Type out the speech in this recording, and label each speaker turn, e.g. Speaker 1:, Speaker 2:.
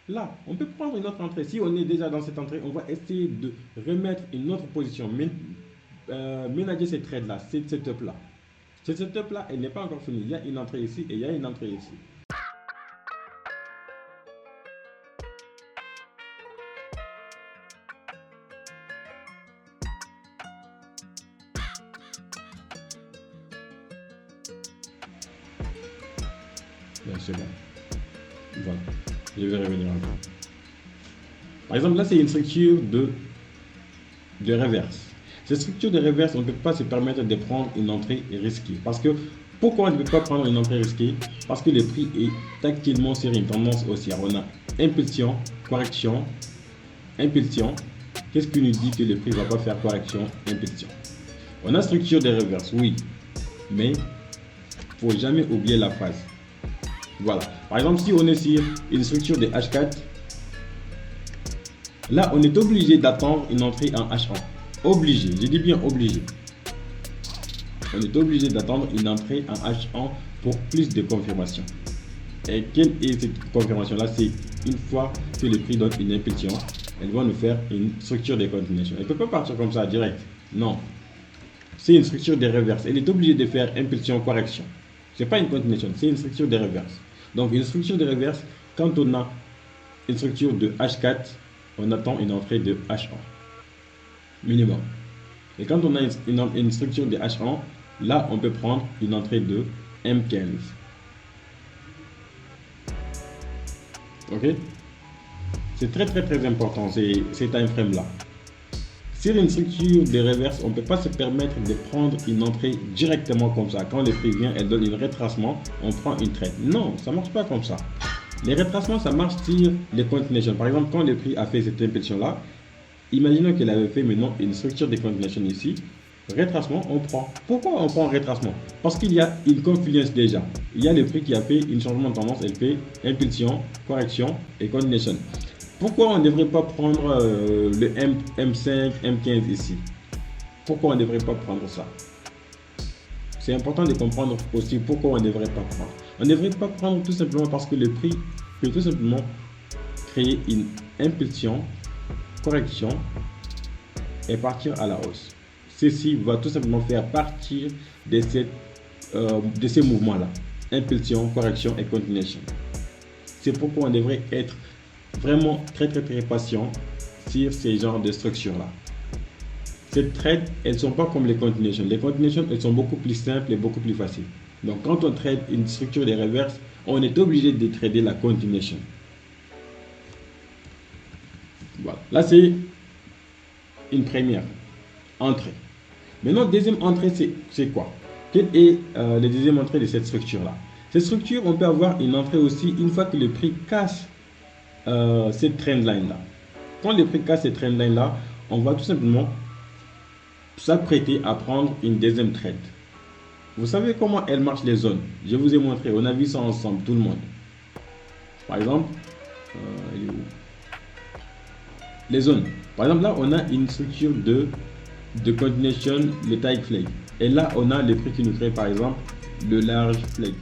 Speaker 1: Là, on peut prendre une autre entrée. Si on est déjà dans cette entrée, on va essayer de remettre une autre position, ménager ces trades-là, cette setup-là. Cette setup-là, elle n'est pas encore finie. Il y a une entrée ici et il y a une entrée ici. Là, c'est bon. Voilà. Je vais revenir encore. Par exemple, là, c'est une structure de reverse. Cette structure de reverse, on ne peut pas se permettre de prendre une entrée risquée. Parce que, pourquoi on ne peut pas prendre une entrée risquée? Parce que le prix est actuellement sur une tendance haussière. On a impulsion, correction, impulsion. Qu'est-ce qui nous dit que le prix ne va pas faire correction, impulsion? On a structure de reverse, oui. Mais, il ne faut jamais oublier la phase. Voilà. Par exemple, si on est sur une structure de H4, là, on est obligé d'attendre une entrée en H1. Obligé, je dis bien obligé. On est obligé d'attendre une entrée en H1 pour plus de confirmation. Et quelle est cette confirmation-là? C'est une fois que le prix donne une impulsion, elle va nous faire une structure de continuation. Elle ne peut pas partir comme ça direct. Non. C'est une structure de reverse. Elle est obligée de faire impulsion, correction. Ce n'est pas une continuation, c'est une structure de reverse. Donc une structure de reverse, quand on a une structure de H4, on attend une entrée de H1 minimum. Et quand on a une structure de H1, là on peut prendre une entrée de M15. Ok? C'est très important ces time frames là. Sur une structure de reverse, on ne peut pas se permettre de prendre une entrée directement comme ça. Quand le prix vient, elle donne un retracement, on prend une trade. Non, ça ne marche pas comme ça. Les retracements, ça marche sur les continuations. Par exemple, quand le prix a fait cette impulsion-là, imaginons qu'il avait fait maintenant une structure de continuation ici. Retracement, on prend. Pourquoi on prend un retracement? Parce qu'il y a une confluence déjà. Il y a le prix qui a fait un changement de tendance, elle fait impulsion, correction et continuation. Pourquoi on ne devrait pas prendre le M5, M15 ici? Pourquoi on ne devrait pas prendre ça? C'est important de comprendre aussi pourquoi on ne devrait pas prendre. On ne devrait pas prendre tout simplement parce que le prix peut tout simplement créer une impulsion, correction et partir à la hausse. Ceci va tout simplement faire partir de ces mouvements-là. Impulsion, correction et continuation. C'est pourquoi on devrait être vraiment très patient sur ces genres de structures-là. Ces trades, elles ne sont pas comme les continuations. Les continuations, elles sont beaucoup plus simples et beaucoup plus faciles. Donc, quand on trade une structure de reverse, on est obligé de trader la continuation. Voilà. Là, c'est une première entrée. Maintenant, deuxième entrée, c'est quoi? Quelle est la deuxième entrée de cette structure-là? Cette structure, on peut avoir une entrée aussi une fois que le prix casse cette trendline-là. Quand le prix casse cette trendline-là, on va tout simplement s'apprêter à prendre une deuxième trade. Vous savez comment elles marchent les zones? Je vous ai montré, on a vu ça ensemble, tout le monde. Par exemple, les zones. Par exemple, là, on a une structure de continuation, le tight flag. Et là, on a le prix qui nous crée, par exemple, le large flag.